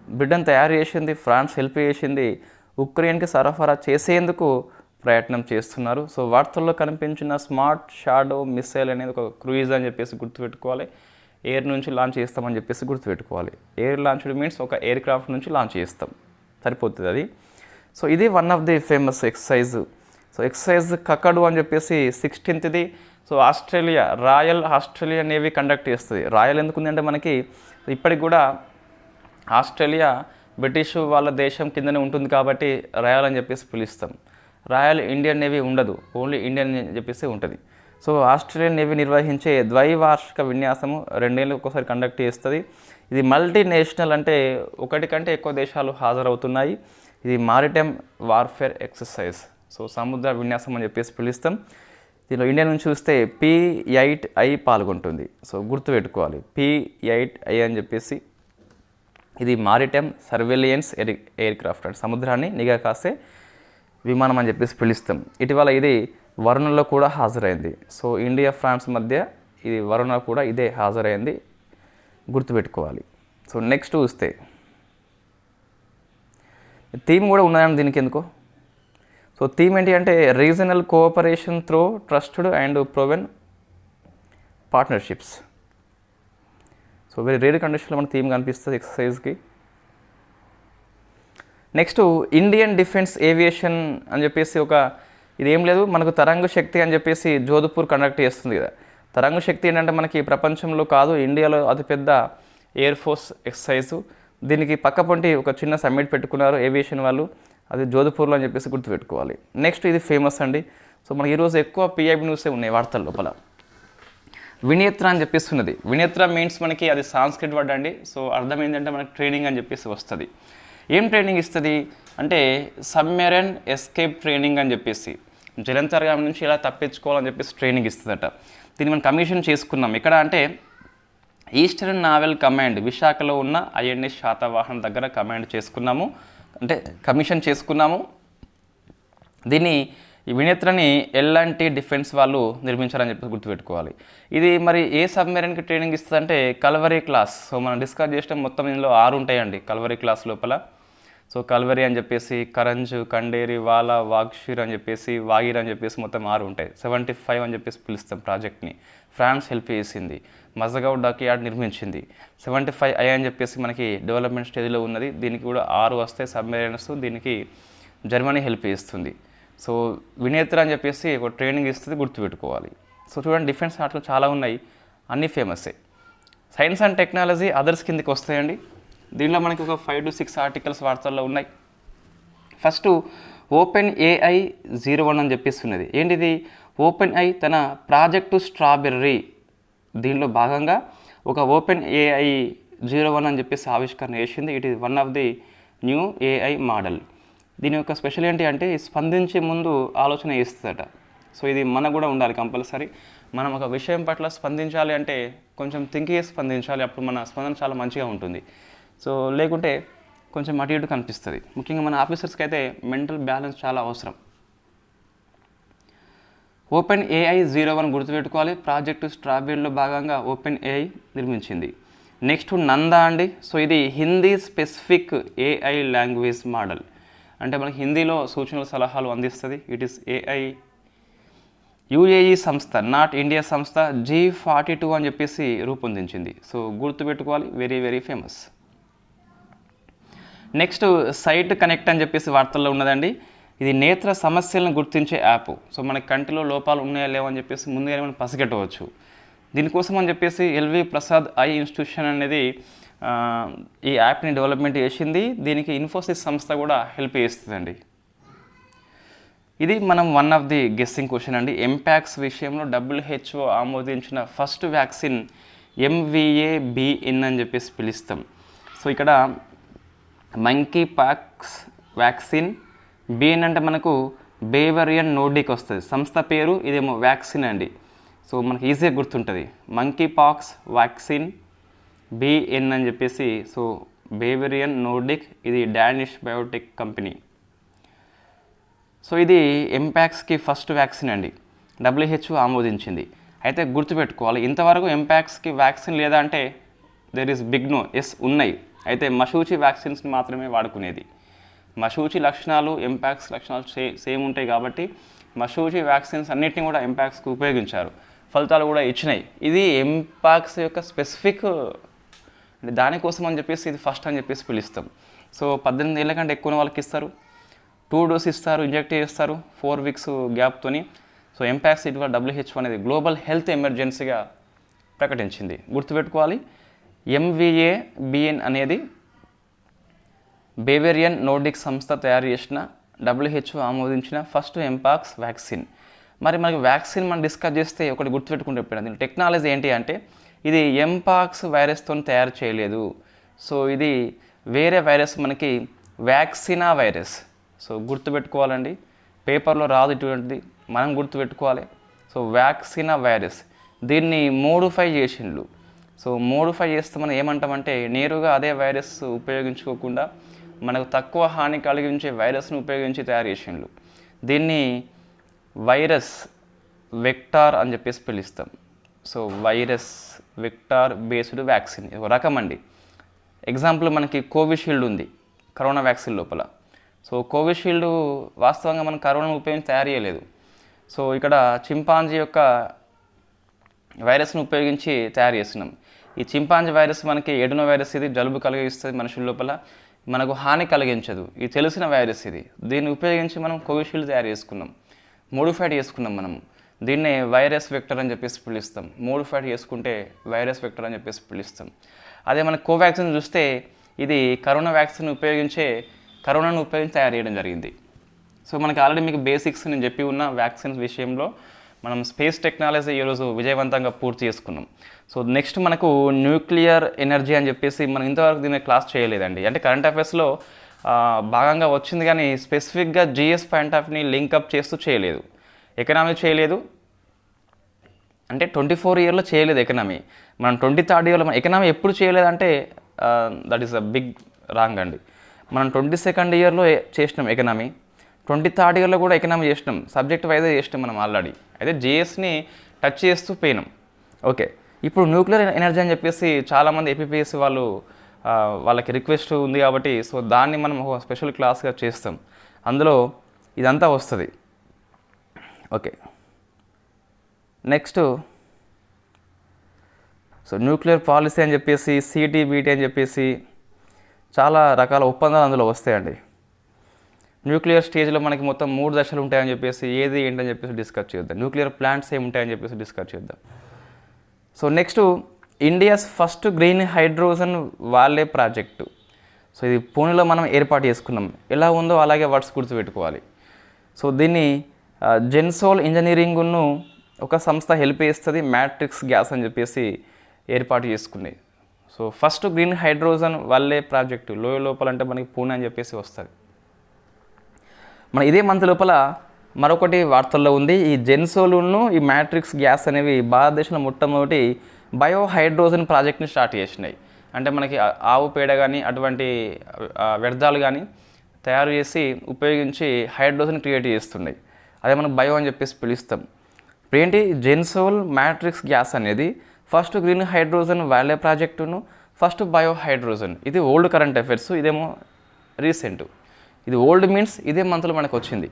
బ్రిటన్ తయారు చేసింది, ఫ్రాన్స్ హెల్ప్ చేసింది, ఉక్రెయిన్కి సరఫరా చేసేందుకు ప్రయత్నం చేస్తున్నారు. సో వార్తల్లో కనిపించిన స్మార్ట్ షాడో మిసైల్ అనేది ఒక క్రూయిజ్ అని చెప్పేసి గుర్తుపెట్టుకోవాలి. ఎయిర్ నుంచి లాంచ్ చేస్తామని చెప్పేసి గుర్తుపెట్టుకోవాలి. ఎయిర్ లాంచ్డ్ మీన్స్ ఒక ఎయిర్ క్రాఫ్ట్ నుంచి లాంచ్ చేస్తాం, సరిపోతుంది అది. సో ఇది one of the famous exercise. So exercise Kakadu అని చెప్పేసి 16th. So Australia, royal Australia navy conduct చేస్తుంది. రాయల్ ఎందుకుంది అంటే మనకి ఇప్పటికి కూడా ఆస్ట్రేలియా బ్రిటిష్ వాళ్ళ దేశం కిందనే ఉంటుంది కాబట్టి రాయల్ అని చెప్పేసి పిలుస్తాం. రాయల్ ఇండియన్ నేవీ ఉండదు, ఓన్లీ ఇండియన్ అని చెప్పేసి ఉంటుంది. సో ఆస్ట్రేలియన్ నేవీ నిర్వహించే ద్వైవార్షిక విన్యాసము 2 ఏళ్ళకి ఒకసారి కండక్ట్ చేస్తుంది. ఇది మల్టీనేషనల్ అంటే ఒకటి కంటే ఎక్కువ దేశాలు హాజరవుతున్నాయి. ఇది మారిటైమ్ వార్ఫేర్ ఎక్సర్సైజ్. సో సముద్ర విన్యాసం అని చెప్పేసి పిలుస్తాం. దీనిలో ఇండియా నుంచి చూస్తే P8I పాల్గొంటుంది. సో గుర్తుపెట్టుకోవాలి P8I అని చెప్పేసి. ఇది మారిటైమ్ సర్వేలియన్స్ ఎయిర్ క్రాఫ్ట్ అంటే సముద్రాన్ని నిఘా కాసే విమానం అని చెప్పేసి పిలుస్తాం. ఇటీవల ఇది వరుణలో కూడా హాజరైంది. సో ఇండియా ఫ్రాన్స్ మధ్య ఇది వరుణ కూడా ఇదే హాజరైంది, గుర్తుపెట్టుకోవాలి. సో నెక్స్ట్ చూస్తే థీమ్ కూడా ఉన్నదని దీనికి ఎందుకో. సో థీమ్ ఏంటి అంటే regional cooperation through trusted and proven partnerships. So very rare కండిషన్లో మన థీమ్ కనిపిస్తుంది ఎక్సర్సైజ్కి. నెక్స్ట్ ఇండియన్ డిఫెన్స్ ఏవియేషన్ అని చెప్పేసి ఇది ఏం లేదు, మనకు తరంగ శక్తి అని చెప్పేసి జోధ్పూర్ కండక్ట్ చేస్తుంది కదా. తరంగ శక్తి ఏంటంటే మనకి ప్రపంచంలో కాదు ఇండియాలో అతిపెద్ద ఎయిర్ ఫోర్స్ ఎక్సర్సైజు. దీనికి పక్కపొంటి ఒక చిన్న సమ్మిట్ పెట్టుకున్నారు ఏవియేషన్ వాళ్ళు, అది జోధ్పూర్లో అని చెప్పేసి గుర్తుపెట్టుకోవాలి. నెక్స్ట్ ఇది ఫేమస్ అండి. సో మనకి ఈరోజు ఎక్కువ PIB న్యూసే ఉన్నాయి వార్తల లోపల. వినేత్ర అని చెప్పేస్తున్నది. వినేత్ర మీన్స్ మనకి అది సాంస్క్రిట్ వర్డ్ అండి. సో అర్థం ఏంటంటే మనకి ట్రైనింగ్ అని చెప్పేసి వస్తుంది. ఏం ట్రైనింగ్ ఇస్తుంది అంటే సబ్మెరైన్ ఎస్కేప్ ట్రైనింగ్ అని చెప్పేసి, జలంతర్గామి నుంచి ఎలా తప్పించుకోవాలని చెప్పేసి ట్రైనింగ్ ఇస్తుందట. దీన్ని మనం కమిషన్ చేసుకున్నాం. ఇక్కడ అంటే ఈస్టర్న్ నావల్ కమాండ్ విశాఖలో ఉన్న INS శాతవాహన్ దగ్గర కమిషన్ చేసుకున్నాము. దీన్ని ఈ వినేత్రని L&T డిఫెన్స్ వాళ్ళు నిర్మించారని చెప్పి గుర్తుపెట్టుకోవాలి. ఇది మరి ఏ సబ్మెరైన్కి ట్రైనింగ్ ఇస్తుందంటే కల్వరీ క్లాస్. సో మనం డిస్కస్ చేసిన మొత్తం ఇందులో 6 ఉంటాయండి కల్వరీ క్లాస్ లోపల. సో కల్వరీ అని చెప్పేసి, కరంజ్, కండేరి, వాలా, వాగ్షీర్ అని చెప్పేసి, వాగిర్ అని చెప్పేసి మొత్తం 6 ఉంటాయి. 75 అని చెప్పేసి పిలుస్తాం ప్రాజెక్ట్ని. ఫ్రాన్స్ హెల్ప్ చేసింది, మజగౌ డాక్యార్డ్ నిర్మించింది. 75I అని చెప్పేసి మనకి డెవలప్మెంట్ స్టేజ్లో ఉన్నది. దీనికి కూడా 6 వస్తాయి సబ్మెరైన్స్. దీనికి జర్మనీ హెల్ప్ చేస్తుంది. సో వినేత్ర అని చెప్పేసి ఒక ట్రైనింగ్ ఇస్తుంది, గుర్తుపెట్టుకోవాలి. సో చూడండి డిఫెన్స్ ఆటలు చాలా ఉన్నాయి, అన్నీ ఫేమస్సే. సైన్స్ అండ్ టెక్నాలజీ అదర్స్ కిందకి వస్తాయండి. దీనిలో మనకి ఒక 5 to 6 ఆర్టికల్స్ వార్తల్లో ఉన్నాయి. ఫస్ట్ OpenAI 01 అని చెప్పేసి ఉన్నది. ఏంటిది? OpenAI తన ప్రాజెక్టు స్ట్రాబెర్రీ దీనిలో భాగంగా ఒక OpenAI 01 అని చెప్పేసి ఆవిష్కరణ చేసింది. It is one of the new AI model. దీని యొక్క స్పెషల్ ఏంటి అంటే స్పందించే ముందు ఆలోచన ఇస్తుందట. సో ఇది మనకు కూడా ఉండాలి కంపల్సరీ. మనం ఒక విషయం పట్ల స్పందించాలి అంటే కొంచెం థింక్ చేసి స్పందించాలి, అప్పుడు మన స్పందన చాలా మంచిగా ఉంటుంది. సో లేకుంటే కొంచెం అటు ఇటు కనిపిస్తుంది. ముఖ్యంగా మన ఆఫీసర్స్కి అయితే మెంటల్ బ్యాలెన్స్ చాలా అవసరం. OpenAI 01 గుర్తుపెట్టుకోవాలి. ప్రాజెక్టు స్ట్రాబెర్రీలో భాగంగా OpenAI నిర్మించింది. నెక్స్ట్ నందా అండి. సో ఇది Hindi specific AI language model. అంటే మనకి హిందీలో సూచనలు సలహాలు అందిస్తుంది. ఇట్ ఈస్ AI UAE సంస్థ, నాట్ ఇండియా సంస్థ G42 అని చెప్పేసి రూపొందించింది. సో గుర్తుపెట్టుకోవాలి, very very famous. Next site connect అని చెప్పేసి వార్తల్లో ఉన్నదండి. ఇది నేత్ర సమస్యలను గుర్తించే యాప్. సో మనకి కంటిలో లోపాలు ఉన్నాయా లేవని చెప్పేసి ముందుగానే మనం పసిగట్టవచ్చు. దీనికోసం అని చెప్పేసి LV ప్రసాద్ ఐ ఇన్స్టిట్యూషన్ అనేది ఈ యాప్ని డెవలప్మెంట్ చేసింది. దీనికి ఇన్ఫోసిస్ సంస్థ కూడా హెల్ప్ చేస్తుందండి. ఇది మనం one of the guessing question అండి. ఎంపాక్స్ విషయంలో WHO ఆమోదించిన ఫస్ట్ వ్యాక్సిన్ MVA-BN అని చెప్పేసి పిలుస్తాం. సో ఇక్కడ మంకీ పాక్స్ వ్యాక్సిన్, BN అంటే మనకు బేవరియన్ నోర్డిక్ వస్తుంది సంస్థ పేరు, ఇదేమో వ్యాక్సిన్ అండి. సో మనకి ఈజీగా గుర్తుంటుంది. మంకీ పాక్స్ వ్యాక్సిన్ BN అని చెప్పేసి. సో బేవరియన్ నోర్డిక్, ఇది డానిష్ బయోటెక్ కంపెనీ. సో ఇది ఎంపాక్స్కి ఫస్ట్ వ్యాక్సిన్ అండి, WHO ఆమోదించింది. అయితే గుర్తుపెట్టుకోవాలి, ఇంతవరకు ఎంపాక్స్కి వ్యాక్సిన్ లేదా అంటే there is big no. Yes ఉన్నాయి, అయితే మషూచి వ్యాక్సిన్స్ని మాత్రమే వాడుకునేది. మషూచి లక్షణాలు ఎంపాక్స్ లక్షణాలు సేమ్ ఉంటాయి కాబట్టి మషూచి వ్యాక్సిన్స్ అన్నిటిని కూడా ఎంపాక్స్కి ఉపయోగించారు, ఫలితాలు కూడా ఇచ్చినాయి. ఇది ఎంపాక్స్ యొక్క స్పెసిఫిక్ దానికోసం అని చెప్పేసి ఇది ఫస్ట్ అని చెప్పేసి పిలుస్తాం. సో 18 ఏళ్ళ కంటే ఎక్కువ వాళ్ళకి ఇస్తారు, 2 డోస్ ఇస్తారు, ఇంజెక్ట్ చేస్తారు 4 వీక్స్ గ్యాప్తోని. సో ఎంపాక్స్ ఇది కూడా WHO అనేది గ్లోబల్ హెల్త్ ఎమర్జెన్సీగా ప్రకటించింది. గుర్తుపెట్టుకోవాలి, MVA-BN అనేది బేవేరియన్ నోర్డిక్ సంస్థ తయారు చేసిన WHO ఆమోదించిన ఫస్ట్ ఎంపాక్స్ వ్యాక్సిన్. మరి మనకి వ్యాక్సిన్ మనం డిస్కస్ చేస్తే ఒకటి గుర్తుపెట్టుకుంటే దీని టెక్నాలజీ ఏంటి అంటే ఇది ఎంపాక్స్ వైరస్తో తయారు చేయలేదు. సో ఇది వేరే వైరస్, మనకి వ్యాక్సినా వైరస్. సో గుర్తుపెట్టుకోవాలండి, పేపర్లో రాదు ఇటువంటిది, మనం గుర్తుపెట్టుకోవాలి. సో వ్యాక్సినా వైరస్, దీన్ని మోడిఫై చేసిండ్రు. సో మోడిఫై చేస్తే మనం ఏమంటామంటే నేరుగా అదే వైరస్ ఉపయోగించుకోకుండా మనకు తక్కువ హాని కలిగించే వైరస్ను ఉపయోగించి తయారు చేసిండ్రు. దీన్ని వైరస్ వెక్టార్ అని చెప్పేసి పిలుస్తాం. So virus vector based vaccine ఒక రకం అండి. ఎగ్జాంపుల్ మనకి కోవిషీల్డ్ ఉంది కరోనా వ్యాక్సిన్ లోపల. సో కోవిషీల్డ్ వాస్తవంగా మనం కరోనాను ఉపయోగించి తయారు చేయలేదు. సో ఇక్కడ చింపాంజీ యొక్క వైరస్ను ఉపయోగించి తయారు చేస్తున్నాం. ఈ చింపాంజీ వైరస్ మనకి ఎడెనో వైరస్, ఇది జలుబు కలిగిస్తుంది మనుషుల లోపల, మనకు హాని కలిగించదు, ఇది తెలిసిన వైరస్ ఇది. దీన్ని ఉపయోగించి మనం కోవిషీల్డ్ తయారు చేసుకున్నాం, మోడిఫైడ్ చేసుకున్నాం మనం. దీన్నే వైరస్ వెక్టర్ అని చెప్పేసి పిలుస్తాం. మోడిఫైడ్ చేసుకుంటే వైరస్ వెక్టర్ అని చెప్పేసి పిలుస్తాం. అదే మన కోవాక్సిన్ చూస్తే ఇది కరోనా వ్యాక్సిన్ కరోనాను ఉపయోగించి తయారు చేయడం జరిగింది. సో మనకి ఆల్రెడీ మీకు బేసిక్స్ నేను చెప్పి ఉన్న వ్యాక్సిన్స్ విషయంలో మనం స్పేస్ టెక్నాలజీ ఈరోజు విజయవంతంగా పూర్తి చేసుకున్నాం. సో నెక్స్ట్ మనకు న్యూక్లియర్ ఎనర్జీ అని చెప్పేసి మనం ఇంతవరకు దీన్ని క్లాస్ చేయలేదండి. అంటే కరెంట్ అఫైర్స్లో భాగంగా వచ్చింది కానీ స్పెసిఫిక్గా జిఎస్ పాయింట్ ఆఫ్ వ్యూని లింకప్ చేస్తూ చేయలేదు. ఎకనామీ చేయలేదు, అంటే 24 ఇయర్లో చేయలేదు ఎకనామీ. మనం 23rd ఇయర్లో మనం ఎకనామీ ఎప్పుడు చేయలేదంటే that is a big wrong అండి. మనం 22nd ఇయర్లో చేసినాం ఎకనామీ, 23rd ఇయర్లో కూడా ఎకనామీ చేసినాం, సబ్జెక్ట్ వైజే చేసినాం మనం ఆల్రెడీ. అయితే జిఎస్ని టచ్ చేస్తూ పోయినాం. ఓకే, ఇప్పుడు న్యూక్లియర్ ఎనర్జీ అని చెప్పేసి చాలామంది ఏపీపీఎస్సీ వాళ్ళకి రిక్వెస్ట్ ఉంది కాబట్టి సో దాన్ని మనం ఒక స్పెషల్ క్లాస్గా చేస్తాం, అందులో ఇదంతా వస్తుంది. Okay, next so nuclear policy అని చెప్పేసి సిటీబీటీ అని చెప్పేసి చాలా రకాల ఒప్పందాలు అందులో వస్తాయండి. న్యూక్లియర్ స్టేజ్లో మనకి మొత్తం 3 దశలు ఉంటాయని చెప్పేసి ఏది ఏంటని చెప్పేసి డిస్కస్ చేద్దాం. న్యూక్లియర్ ప్లాంట్స్ ఏమి ఉంటాయని చెప్పేసి డిస్కస్ చేద్దాం. So next India's first green hydrogen వాలే ప్రాజెక్టు. సో ఇది పూణేలో మనం ఏర్పాటు చేసుకున్నాం. ఎలా ఉందో అలాగే వర్డ్స్ గుర్తుపెట్టుకోవాలి. సో దీన్ని జెన్సోల్ ఇంజనీరింగ్ను ఒక సంస్థ హెల్ప్ చేస్తుంది, మ్యాట్రిక్స్ గ్యాస్ అని చెప్పేసి ఏర్పాటు చేసుకున్నాయి. సో ఫస్ట్ గ్రీన్ హైడ్రోజన్ వాలే ప్రాజెక్టు లోపలంటే మనకి పూణే అని చెప్పేసి వస్తుంది. మన ఇదే మంత్ లోపల మరొకటి వార్తల్లో ఉంది. ఈ జెన్సోలును ఈ మ్యాట్రిక్స్ గ్యాస్ అనేవి భారతదేశంలో మొట్టమొదటి బయో హైడ్రోజన్ ప్రాజెక్ట్ని స్టార్ట్ చేసినాయి. అంటే మనకి ఆవు పేడ కానీ అటువంటి వ్యర్థాలు కానీ తయారు చేసి ఉపయోగించి హైడ్రోజన్ క్రియేట్ చేస్తున్నాయి. అదే మనం బయో అని చెప్పేసి పిలుస్తాం. ఇప్పుడు ఏంటి జెన్సోల్ మ్యాట్రిక్స్ గ్యాస్ అనేది ఫస్ట్ గ్రీన్ హైడ్రోజన్ వాలే ప్రాజెక్టును, ఫస్ట్ బయో హైడ్రోజన్. ఇది ఓల్డ్ కరెంట్ అఫైర్స్, ఇదేమో రీసెంట్. ఇది ఓల్డ్ మీన్స్ ఇదే మంత్లో మనకు వచ్చింది.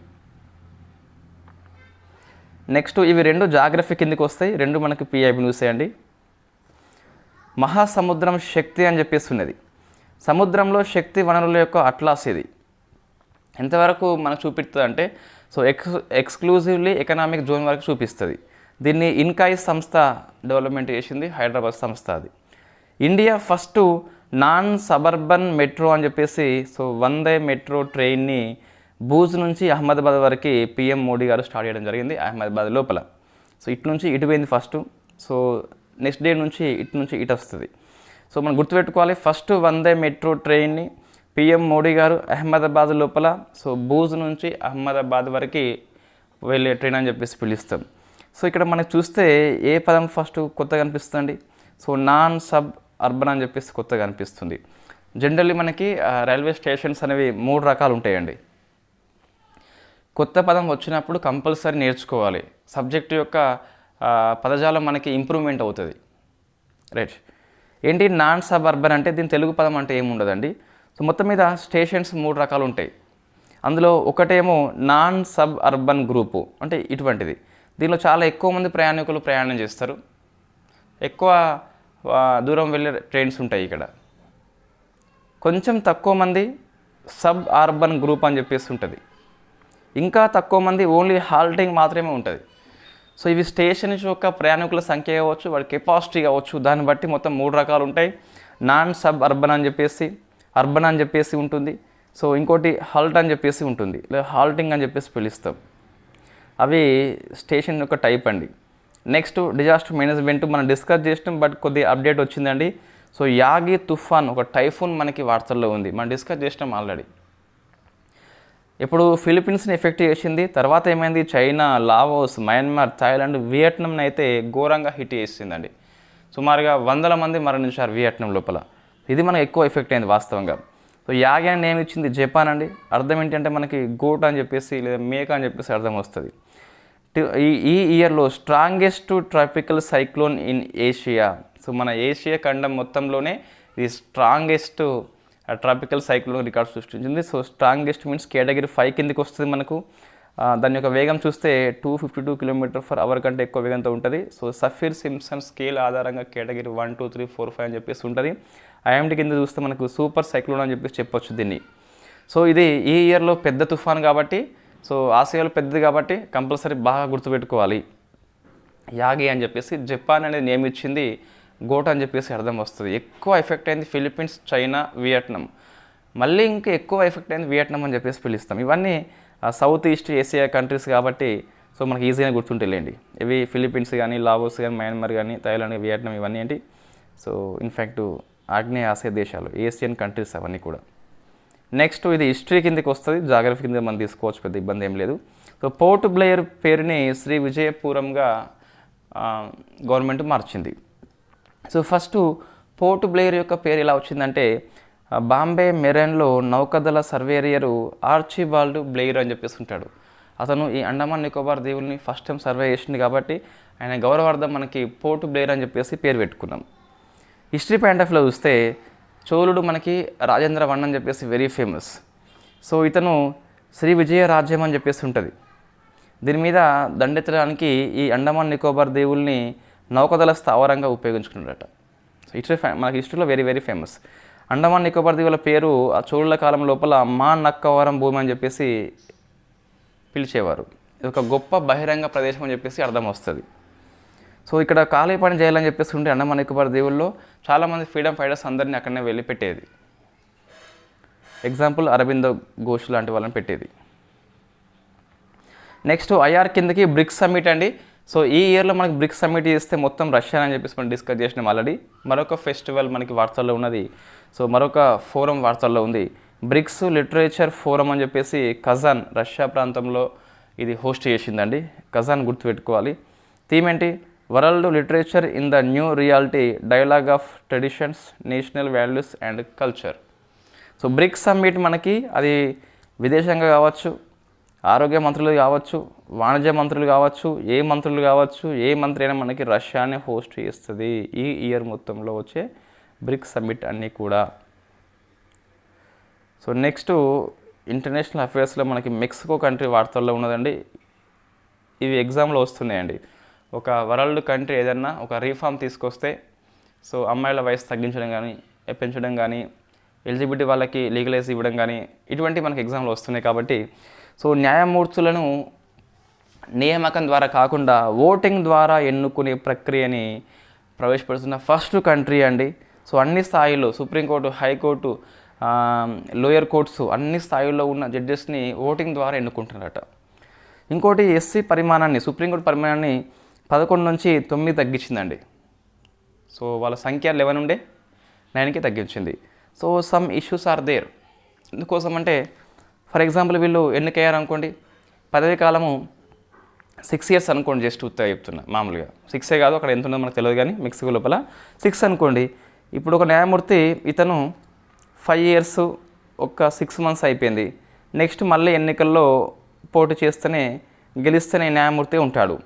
నెక్స్ట్ ఇవి 2 జాగ్రఫీ కిందకి వస్తాయి, 2 మనకి పిఐబి న్యూస్ అండి. మహాసముద్రం శక్తి అని చెప్పేసి ఉన్నది. సముద్రంలో శక్తి వనరుల యొక్క అట్లాస్ ఇది. ఎంతవరకు మనకు చూపిస్తుంది అంటే సో ఎక్స్క్లూజివ్లీ ఎకనామిక్ జోన్ వరకు చూపిస్తుంది. దీన్ని ఇన్కాయ్ సంస్థ డెవలప్మెంట్ చేసింది, హైదరాబాద్ సంస్థ అది. India first non suburban metro అని చెప్పేసి సో వందే మెట్రో ట్రైన్ని భూజ్ నుంచి అహ్మదాబాద్ వరకు పిఎం మోడీ గారు స్టార్ట్ చేయడం జరిగింది అహ్మదాబాద్ లోపల. సో ఇటు నుంచి ఇటు పోయింది ఫస్ట్, సో నెక్స్ట్ డే నుంచి ఇటు వస్తుంది. సో మనం గుర్తుపెట్టుకోవాలి, ఫస్ట్ వందే మెట్రో ట్రైన్ని పిఎం మోడీ గారు అహ్మదాబాద్ లోపల సో భూజ్ నుంచి అహ్మదాబాద్ వరకు వెళ్ళే ట్రైన్ అని చెప్పేసి పిలుస్తాం. సో ఇక్కడ మనకు చూస్తే ఏ పదం ఫస్ట్ కొత్తగా అనిపిస్తుంది? సో నాన్ సబ్ అర్బన్ అని చెప్పేసి కొత్తగా అనిపిస్తుంది. జనరల్లీ మనకి రైల్వే స్టేషన్స్ అనేవి 3 రకాలు ఉంటాయండి. కొత్త పదం వచ్చినప్పుడు కంపల్సరీ నేర్చుకోవాలి, సబ్జెక్టు యొక్క పదజాలం మనకి ఇంప్రూవ్మెంట్ అవుతుంది. రైట్, ఏంటి నాన్ సబ్ అర్బన్ అంటే దీని తెలుగు పదం అంటే ఏముండదండి. సో మొత్తం మీద స్టేషన్స్ 3 రకాలు ఉంటాయి. అందులో ఒకటేమో నాన్ సబ్ అర్బన్ గ్రూపు, అంటే ఇటువంటిది. దీనిలో చాలా ఎక్కువ మంది ప్రయాణికులు ప్రయాణం చేస్తారు, ఎక్కువ దూరం వెళ్ళే ట్రైన్స్ ఉంటాయి. ఇక్కడ కొంచెం తక్కువ మంది సబ్ అర్బన్ గ్రూప్ అని చెప్పేసి ఉంటుంది. ఇంకా తక్కువ మంది ఓన్లీ హాల్టింగ్ మాత్రమే ఉంటుంది. సో ఇవి స్టేషన్ యొక్క ప్రయాణికుల సంఖ్య కావచ్చు, వాడి కెపాసిటీ కావచ్చు, దాన్ని బట్టి మొత్తం 3 రకాలు ఉంటాయి. నాన్ సబ్ అర్బన్ అని చెప్పేసి, అర్బన్ అని చెప్పేసి ఉంటుంది. సో ఇంకోటి హాల్ట్ అని చెప్పేసి ఉంటుంది, లేదా హాల్టింగ్ అని చెప్పేసి పిలుస్తాం. అవి స్టేషన్ యొక్క టైప్ అండి. నెక్స్ట్ డిజాస్టర్ మేనేజ్మెంట్ మనం డిస్కస్ చేసినాం, బట్ కొద్ది అప్డేట్ వచ్చిందండి. సో యాగి తుఫాన్ ఒక టైఫూన్ మనకి వార్తల్లో ఉంది, మనం డిస్కస్ చేసినాం ఆల్రెడీ. ఇప్పుడు ఫిలిప్పీన్స్ని ఎఫెక్ట్ చేసింది, తర్వాత ఏమైంది చైనా, లావోస్, మయన్మార్, థాయిలాండ్, వియట్నాంని అయితే ఘోరంగా హిట్ చేసిందండి. సుమారుగా 100 మంది మరణించారు వియట్నాం లోపల. ఇది మనకు ఎక్కువ ఎఫెక్ట్ అయింది వాస్తవంగా. సో యాగి అని నేమ్ ఇచ్చింది జపాన్ అండి. అర్థం ఏంటంటే మనకి గోట్ అని చెప్పేసి లేదా మేక అని చెప్పేసి అర్థం వస్తుంది. ఈ ఇయర్లో strongest tropical cyclone in Asia. So మన ఏషియా ఖండం మొత్తంలోనే ఇది స్ట్రాంగెస్ట్ ట్రాపికల్ సైక్లోన్ రికార్డ్ సృష్టించింది. సో స్ట్రాంగెస్ట్ మీన్స్ కేటగిరీ 5 కిందకి వస్తుంది మనకు. దాని యొక్క వేగం చూస్తే 252 km/h కంటే ఎక్కువ వేగంతో ఉంటుంది. సో సఫీర్ సింప్సన్ స్కేల్ ఆధారంగా కేటగిరీ 1, 2, 3, 4, 5 అని చెప్పేసి ఉంటుంది. ఐఎండి కింద చూస్తే మనకు సూపర్ సైక్లోన్ అని చెప్పేసి చెప్పొచ్చు దీన్ని. సో ఇది ఈ ఇయర్లో పెద్ద తుఫాన్ కాబట్టి, సో ఆసియాలో పెద్దది కాబట్టి కంపల్సరీ బాగా గుర్తుపెట్టుకోవాలి. యాగి అని చెప్పేసి జపాన్ అనేది నేమ్ ఇచ్చింది, గోట్ అని చెప్పేసి అర్థం వస్తుంది. ఎక్కువ ఎఫెక్ట్ అయింది ఫిలిప్పీన్స్, చైనా, వియట్నాం. మళ్ళీ ఇంకా ఎక్కువ ఎఫెక్ట్ అయింది వియట్నాం అని చెప్పేసి పిలుస్తాం. ఇవన్నీ సౌత్ ఈస్ట్ ఏషియా కంట్రీస్ కాబట్టి సో మనకి ఈజీగా గుర్తుంటేలేండి. ఇవి ఫిలిప్పీన్స్ కానీ, లావోస్ కానీ, మయన్మార్ కానీ, థాయిలాండ్, వియట్నాం ఇవన్నీ ఏంటి. సో ఇన్ఫ్యాక్ట్ ఆగ్నేయ ఆసియా దేశాలు, ఏషియన్ కంట్రీస్ అవన్నీ కూడా. నెక్స్ట్ ఇది హిస్టరీ కిందకి వస్తుంది, జాగ్రఫీ కింద మనం తీసుకోవచ్చు, పెద్ద ఇబ్బంది ఏం లేదు. సో పోర్ట్ బ్లెయిర్ పేరుని శ్రీ విజయపురంగా గవర్నమెంట్ మార్చింది. సో ఫస్ట్ పోర్ట్ బ్లెయిర్ యొక్క పేరు ఎలా వచ్చిందంటే బాంబే మెరైన్లో నౌకాదళ సర్వేయరు ఆర్చిబాల్డ్ బ్లెయిర్ అని చెప్పేసి ఉంటాడు. అతను ఈ అండమాన్ నికోబార్ దీవుల్ని ఫస్ట్ టైం సర్వే చేసింది కాబట్టి ఆయన గౌరవార్థం మనకి పోర్ట్ బ్లెయిర్ అని చెప్పేసి పేరు పెట్టుకున్నాం. హిస్టరీ పాయింట్ ఆఫ్ వ్యూలో చూస్తే చోళుడు మనకి రాజేంద్ర వన్ అని చెప్పేసి వెరీ ఫేమస్. సో ఇతను శ్రీ విజయ రాజ్యం అని చెప్పేసి ఉంటుంది. దీని మీద దండెత్తడానికి ఈ అండమాన్ నికోబార్ దీవుల్ని నౌకాదళ స్థావరంగా ఉపయోగించుకున్నాడట. సో మనకి హిస్టరీలో very very famous. Andaman Nicobar దీవుల పేరు ఆ చోళుల కాలం లోపల మా నక్కవరం భూమి అని చెప్పేసి పిలిచేవారు. ఇది ఒక గొప్ప బహిరంగ ప్రదేశం అని చెప్పేసి అర్థం వస్తుంది. సో ఇక్కడ ఖాళీ పని చేయాలని చెప్పేసి ఉంటే అండమాన్ నికోబార్ దీవుల్లో చాలామంది ఫ్రీడమ్ ఫైటర్స్ అందరినీ అక్కడనే వెళ్ళి పెట్టేది. ఎగ్జాంపుల్ అరబిందో ఘోష్ లాంటి వాళ్ళని పెట్టేది. నెక్స్ట్ ఐఆర్ కిందకి బ్రిక్స్ సమ్మిట్ అండి. సో ఈ ఇయర్లో మనకి బ్రిక్స్ సమ్మిట్ చేస్తే మొత్తం రష్యా అని చెప్పేసి మనం డిస్కస్ చేసినాం ఆల్రెడీ. మరొక ఫెస్టివల్ మనకి వార్తల్లో ఉన్నది. సో మరొక ఫోరం వార్తల్లో ఉంది. బ్రిక్స్ లిటరేచర్ ఫోరం అని చెప్పేసి కజాన్ రష్యా ప్రాంతంలో ఇది హోస్ట్ చేసిందండి. కజాన్ గుర్తుపెట్టుకోవాలి. థీమ్ ఏంటి? World literature in the new reality, dialogue of traditions, national values and culture. So bricks summit మనకి అది విదేశాంగ కావచ్చు, ఆరోగ్య మంత్రులు కావచ్చు, వాణిజ్య మంత్రులు కావచ్చు, ఏ మంత్రులు కావచ్చు, ఏ మంత్రి అయినా మనకి రష్యానే హోస్ట్ చేస్తుంది ఈ ఇయర్ మొత్తంలో వచ్చే బ్రిక్స్ సమ్మిట్ అన్నీ కూడా. సో నెక్స్ట్ ఇంటర్నేషనల్ అఫేర్స్లో మనకి మెక్సికో కంట్రీ వార్తల్లో ఉన్నదండి. ఇవి ఎగ్జామ్లో వస్తున్నాయండి. ఒక వరల్డ్ కంట్రీ ఏదన్నా ఒక రీఫార్మ్ తీసుకొస్తే, సో అమ్మాయిల వయసు తగ్గించడం కానీ, పెంచడం కానీ, ఎలిజిబిలిటీ వాళ్ళకి లీగలైజ్ ఇవ్వడం కానీ, ఇటువంటి మనకి ఎగ్జామ్లో వస్తున్నాయి కాబట్టి సో న్యాయమూర్తులను నియామకం ద్వారా కాకుండా ఓటింగ్ ద్వారా ఎన్నుకునే ప్రక్రియని ప్రవేశపెడుతున్న ఫస్ట్ కంట్రీ అండి. సో అన్ని స్థాయిలో సుప్రీంకోర్టు, హైకోర్టు, లోయర్ కోర్ట్స్ అన్ని స్థాయిల్లో ఉన్న జడ్జెస్ని ఓటింగ్ ద్వారా ఎన్నుకుంటున్నారట. ఇంకోటి ఎస్సీ పరిమాణాన్ని, సుప్రీంకోర్టు పరిమాణాన్ని 11 నుంచి 9 తగ్గించిందండి. సో వాళ్ళ సంఖ్య 11 ఉండే 9కి తగ్గించింది. So some issues are there. ఎందుకోసం అంటే ఫర్ ఎగ్జాంపుల్ వీళ్ళు ఎన్నికయ్యారనుకోండి, పదవి కాలము 6 years అనుకోండి, జస్ట్ ఉత్తగా చెప్తున్నా మామూలుగా. 6 కాదు, అక్కడ ఎంత ఉందో మనకు తెలియదు కానీ మెక్సికో లోపల 6 అనుకోండి. ఇప్పుడు ఒక న్యాయమూర్తి ఇతను 5 years ఒక 6 months అయిపోయింది. నెక్స్ట్ మళ్ళీ ఎన్నికల్లో పోటీ చేస్తేనే గెలిస్తేనే న్యాయమూర్తి ఉంటాడు.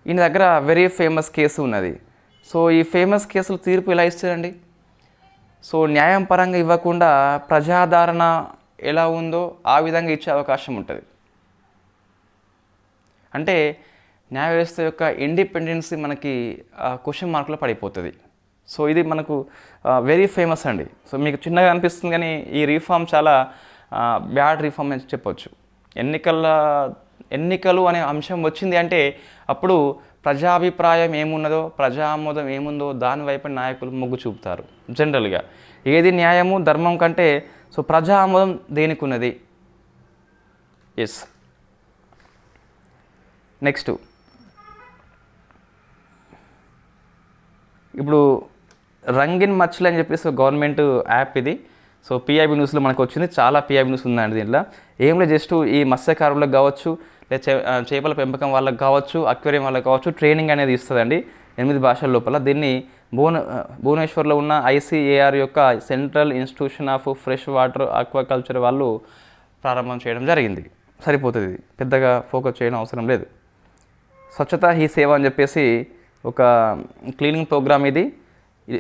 ఈయన దగ్గర వెరీ ఫేమస్ కేసు ఉన్నది. సో ఈ ఫేమస్ కేసులు తీర్పు ఎలా ఇస్తారండి? సో న్యాయం పరంగా ఇవ్వకుండా ప్రజాదరణ ఎలా ఉందో ఆ విధంగా ఇచ్చే అవకాశం ఉంటుంది. అంటే న్యాయ వ్యవస్థ యొక్క ఇండిపెండెన్సీ మనకి క్వశ్చన్ మార్కులో పడిపోతుంది. సో ఇది మనకు వెరీ ఫేమస్ అండి. సో మీకు చిన్నగా అనిపిస్తుంది కానీ ఈ రీఫార్మ్ చాలా బ్యాడ్ రీఫార్మ్ అని చెప్పొచ్చు. ఎన్నికలు అనే అంశం వచ్చింది అంటే అప్పుడు ప్రజాభిప్రాయం ఏమున్నదో, ప్రజా ఆమోదం ఏముందో దాని వైపు నాయకులు మొగ్గు చూపుతారు జనరల్గా. ఏది న్యాయము ధర్మం కంటే సో ప్రజా ఆమోదం దేనికి ఉన్నది? ఎస్. నెక్స్ట్ ఇప్పుడు రంగిన్ మచ్చలు అని చెప్పేసి గవర్నమెంట్ యాప్ ఇది. సో పిఐబి న్యూస్లో మనకు వచ్చింది, చాలా పిఐబి న్యూస్ ఉందండి దీంట్లో. ఏం లేదు, జస్ట్ ఈ మత్స్యకారులకు కావచ్చు, లేదా చేపల పెంపకం వాళ్ళకి కావచ్చు, అక్వేరియం వాళ్ళకి కావచ్చు, ట్రైనింగ్ అనేది ఇస్తుందండి 8 భాషల లోపల. దీన్ని భువనేశ్వర్లో ఉన్న ICAR యొక్క central institution of fresh water aquaculture వాళ్ళు ప్రారంభం చేయడం జరిగింది. సరిపోతుంది, పెద్దగా ఫోకస్ చేయడం అవసరం లేదు. స్వచ్ఛతా హీ సేవ అని చెప్పేసి ఒక క్లీనింగ్ ప్రోగ్రామ్ ఇది.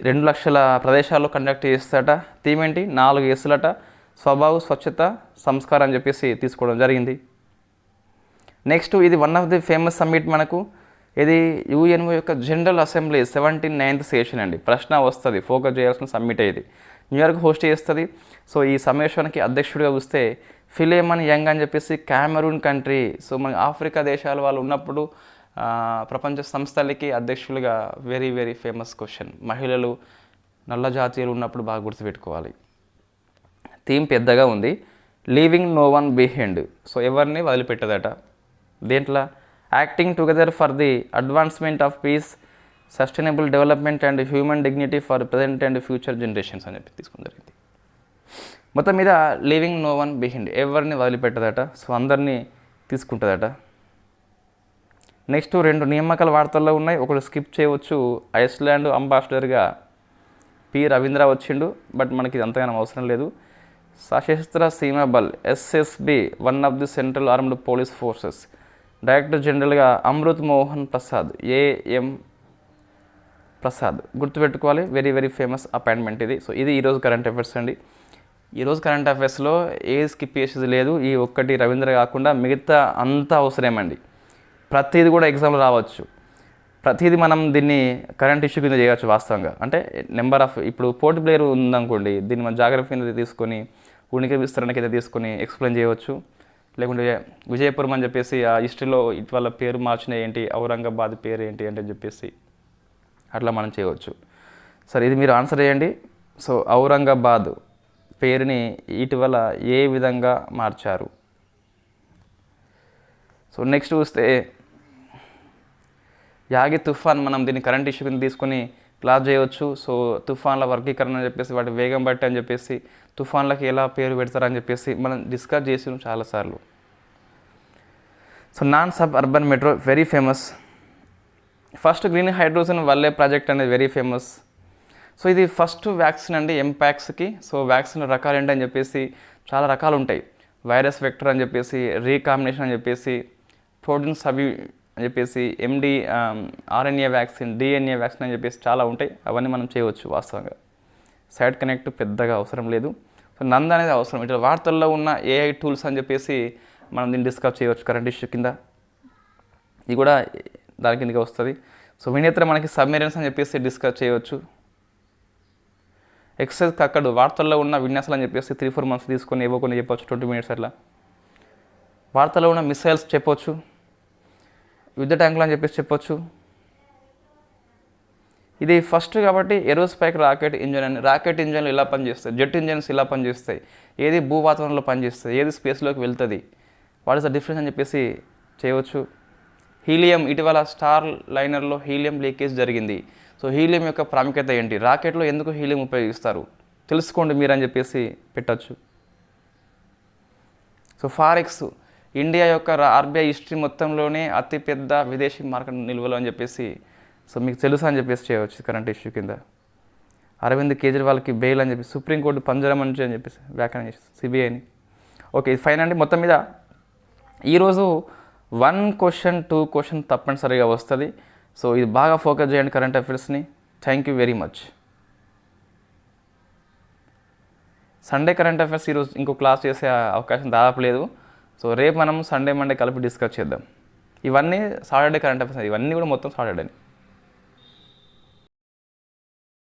2 లక్షల ప్రదేశాల్లో కండక్ట్ చేస్తాట. థీమ్ ఏంటి? 4 Sలట. స్వభావ, స్వచ్ఛత, సంస్కారం అని చెప్పేసి తీసుకోవడం జరిగింది. నెక్స్ట్, ఇది one of the famous summit మనకు. ఇది UNO యొక్క జనరల్ అసెంబ్లీ 79th సెషన్ అండి. ప్రశ్న వస్తుంది, ఫోకస్ చేయాల్సిన సమ్మిట్ ఇది. న్యూయార్క్ హోస్ట్ చేస్తుంది. సో ఈ సమావేశానికి అధ్యక్షుడిగా వస్తే ఫిలేమన్ యంగ్ అని చెప్పేసి కామెరూన్ కంట్రీ. సో మన ఆఫ్రికా దేశాల వాళ్ళు ఉన్నప్పుడు ప్రపంచ సంస్థలకి అధ్యక్షులుగా వెరీ వెరీ ఫేమస్ క్వశ్చన్. మహిళలు, నల్ల జాతీయులు ఉన్నప్పుడు బాగా గుర్తుపెట్టుకోవాలి. థీమ్ పెద్దగా ఉంది, leaving no one behind. So ఎవరిని వదిలిపెట్టదట. దేంట్లో? Acting together for the advancement of peace, sustainable development and human dignity for present and future generations అని చెప్పి తీసుకుని జరిగింది. మొత్తం మీద లీవింగ్ నో వన్ బిహైండ్, ఎవరిని వదిలిపెట్టదట. సో అందరినీ తీసుకుంటుందట. నెక్స్ట్ 2 నియామకాల వార్తల్లో ఉన్నాయి, ఒకటి స్కిప్ చేయవచ్చు. ఐస్లాండ్ అంబాసిడర్గా పి రవీంద్ర వచ్చిండు, బట్ మనకి ఇది అంతగానో అవసరం లేదు. సశస్త్ర సీమా బల్ SSB, one of the central armed police forces, director జనరల్గా అమృత్ మోహన్ ప్రసాద్, AM ప్రసాద్. గుర్తుపెట్టుకోవాలి, వెరీ వెరీ ఫేమస్ అపాయింట్మెంట్ ఇది. సో ఇది ఈరోజు కరెంట్ అఫైర్స్ అండి. ఈరోజు కరెంట్ అఫైర్స్లో ఏ స్కిప్ చేసేది లేదు. ఈ ఒక్కటి రవీంద్ర కాకుండా మిగతా అంతా అవసరమేమండి. ప్రతిదీ కూడా ఎగ్జామ్లో రావచ్చు. ప్రతిదీ మనం దీన్ని కరెంట్ ఇష్యూ కింద చేయవచ్చు వాస్తవంగా. అంటే నెంబర్ ఆఫ్, ఇప్పుడు పోర్ట్ ప్లేయర్ ఉందనుకోండి, దీన్ని మన జాగ్రఫీ కింద తీసుకొని, ఉనికి విస్తరణ కింద తీసుకొని ఎక్స్ప్లెయిన్ చేయవచ్చు. లేకుంటే విజయపురం అని చెప్పేసి ఆ హిస్టరీలో ఇటీవల పేరు మార్చిన ఏంటి, ఔరంగాబాద్ పేరు ఏంటి అంటే చెప్పేసి అట్లా మనం చేయవచ్చు. సరే, ఇది మీరు ఆన్సర్ చేయండి. సో ఔరంగాబాద్ పేరుని ఇటీవల ఏ విధంగా మార్చారు? సో నెక్స్ట్ చూస్తే యాగి తుఫాన్, మనం దీన్ని కరెంట్ ఇష్యూ కింద తీసుకొని క్లాస్ చేయవచ్చు. సో తుఫాన్ల వర్గీకరణ అని చెప్పేసి, వాటి వేగం బట్టి అని చెప్పేసి, తుఫాన్లకి ఎలా పేరు పెడతారని చెప్పేసి మనం డిస్కస్ చేసి చాలాసార్లు. So non sub urban metro very famous. First green hydrogen వల్లే ప్రాజెక్ట్ అనేది వెరీ ఫేమస్. సో ఇది ఫస్ట్ వ్యాక్సిన్ అండి ఎంపాక్స్కి. సో వ్యాక్సిన్ రకాలు ఏంటని చెప్పేసి చాలా రకాలు ఉంటాయి. వైరస్ వెక్టర్ అని చెప్పేసి, రీకాంబినేషన్ అని చెప్పేసి, ప్రోటీన్ సబి అని చెప్పేసి, MD RNA vaccine, DNA vaccine అని చెప్పేసి చాలా ఉంటాయి. అవన్నీ మనం చేయవచ్చు వాస్తవంగా. సైడ్ కనెక్ట్ పెద్దగా అవసరం లేదు. సో నంద అనేది అవసరం. ఇట్లా వార్తల్లో ఉన్న AI టూల్స్ అని చెప్పేసి మనం దీన్ని డిస్కస్ చేయవచ్చు కరెంట్ ఇష్యూ కింద. ఇది కూడా దాని కిందకి వస్తుంది. సో వినేత్ర మనకి సబ్మెరీన్స్ అని చెప్పేసి డిస్కస్ చేయవచ్చు. ఎక్సైజ్ కక్కడు, వార్తల్లో ఉన్న విన్యాసాలు అని చెప్పేసి 3-4 months తీసుకొని ఏవో కొన్ని చెప్పవచ్చు, 20 minutes అట్లా. వార్తల్లో ఉన్న మిసైల్స్ చెప్పవచ్చు, యుద్ధ ట్యాంకులు అని చెప్పేసి చెప్పొచ్చు. ఇది ఫస్ట్ కాబట్టి ఏరోస్పైక్ రాకెట్ ఇంజన్ అని. రాకెట్ ఇంజన్లు ఇలా పనిచేస్తాయి, జెట్ ఇంజన్స్ ఇలా పనిచేస్తాయి, ఏది భూ వాతావరణంలో పనిచేస్తుంది, ఏది స్పేస్లోకి వెళ్తుంది, వాట్ ఇస్ ద డిఫరెన్స్ అని చెప్పేసి చేయవచ్చు. హీలియం, ఇటీవల స్టార్ లైనర్లో హీలియం లీకేజ్ జరిగింది. సో హీలియం యొక్క ప్రాముఖ్యత ఏంటి, రాకెట్లో ఎందుకు హీలియం ఉపయోగిస్తారు తెలుసుకోండి మీరు అని చెప్పేసి పెట్టచ్చు. సో ఫారెక్స్, ఇండియా యొక్క RBI హిస్టరీ మొత్తంలోనే అతిపెద్ద విదేశీ మార్కెట్ నిల్వలు అని చెప్పేసి, సో మీకు తెలుసు అని చెప్పేసి చేయవచ్చు కరెంట్ ఇష్యూ కింద. అరవింద్ కేజ్రీవాల్కి బెయిల్ అని చెప్పి సుప్రీంకోర్టు పంజరం అని చెప్పేసి వ్యాఖ్యానం చేసి CBIని. ఓకే, ఇది ఫైన్ అండి. మొత్తం మీద ఈరోజు 1 question 2 question తప్పనిసరిగా వస్తుంది. సో ఇది బాగా ఫోకస్ చేయండి కరెంట్ అఫైర్స్ని. Thank you very much. Sunday current affairs ఈరోజు ఇంకో క్లాస్ చేసే అవకాశం దాదాపు లేదు. సో రేపు మనం సండే మండే కలిపి డిస్కస్ చేద్దాం. ఇవన్నీ సాటర్డే కరెంట్ అఫైర్స్, ఇవన్నీ కూడా మొత్తం సాటర్డే.